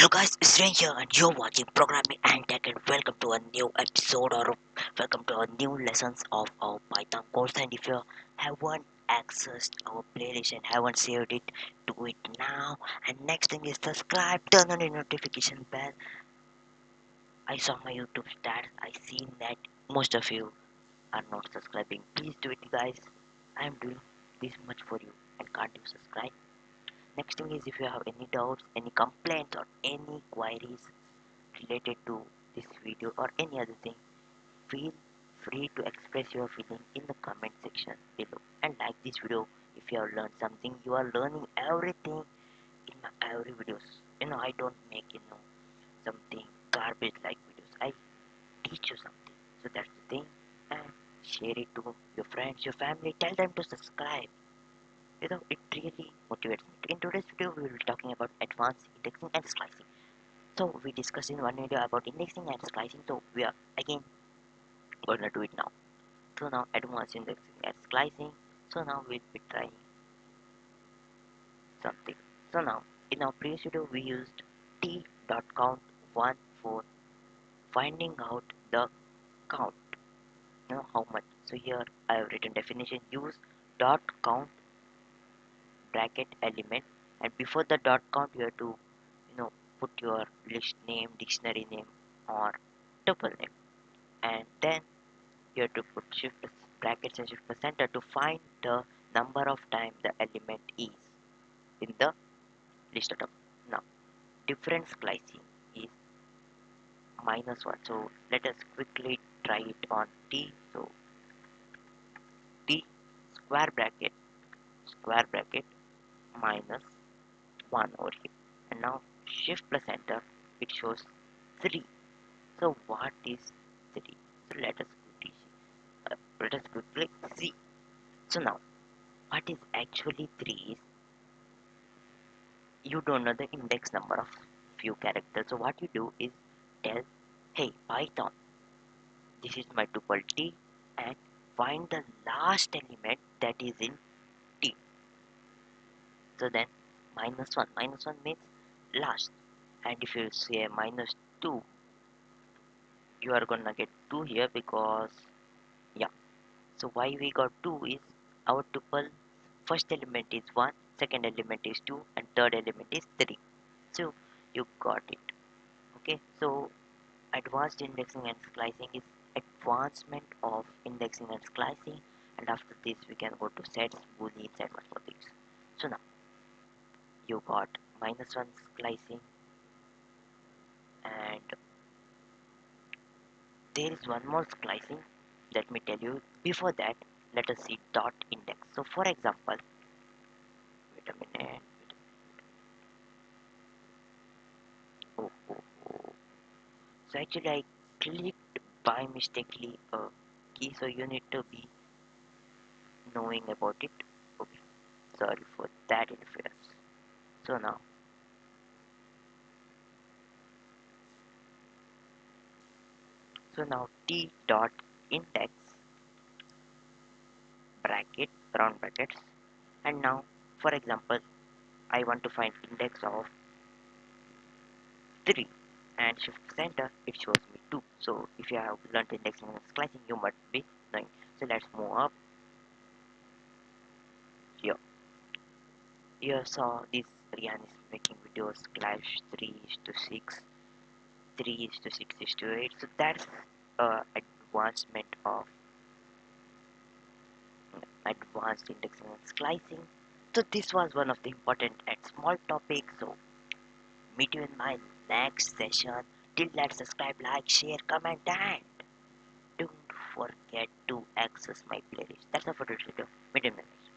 Hello guys, it's Riyan here and you're watching Programming and Tech and welcome to a new episode or welcome to our new lessons of our Python course. And if you haven't accessed our playlist and haven't saved it, do it now. And next thing is subscribe, turn on the notification bell. I saw my YouTube stats, I seen that most of you are not subscribing. Please do it guys. I am doing this much for you and can't you subscribe? Next thing is if you have any doubts, any complaints or any queries related to this video or any other thing, feel free to express your feeling in the comment section below and like this video if you have learned something. You are learning everything in my every videos. I don't make something garbage like videos. I teach you something. So that's the thing, and share it to your friends, your family, tell them to subscribe. It really motivates me. In today's video we will be talking about advanced indexing and slicing. So we discussed in one video about indexing and slicing. So we are again gonna do it now. So now advanced indexing and slicing. So now we'll be trying something. So now in our previous video we used t.count 1 for finding out the count. How much. So here I have written definition. Use dot count bracket element, and before the dot count you have to put your list name, dictionary name or tuple name, and then you have to put shift brackets and shift center to find the number of time the element is in the list item. Now difference splicing is -1. So let us quickly try it on t. So t square bracket minus 1 over here, and now shift plus enter, it shows 3. So what is 3? So let us quickly see. So now what is actually 3 is, you don't know the index number of few characters. So what you do is tell, hey Python, this is my tuple t and find the last element that is in t. So then minus one means last, and if you say -2, you are gonna get 2 here because yeah. So why we got 2 is our tuple first element is 1, second element is 2 and third element is 3. So you got it. Okay, so advanced indexing and splicing is advancement of indexing and splicing, and after this we can go to sets, booleans and much more things. So now you got -1 splicing, and there is one more splicing. Let me tell you. Before that, let us see dot index. So for example, wait a minute. Oh, oh, oh. So actually I clicked by mistakenly a key, so you need to be knowing about it. Okay, sorry for that interference. So now t dot index bracket round brackets, and now for example I want to find index of 3 and shift center, it shows me 2. So if you have learned indexing and splicing you must be knowing. So let's move up here. You saw this Riyan is making videos clash 3 is to 6, 3 is to 6 is to 8. So that's advancement of advanced indexing and splicing. So this was one of the important and small topics. So meet you in my next session. Till that, subscribe, like, share, comment, and don't forget to access my playlist. That's all for today's video. Meet you in the next.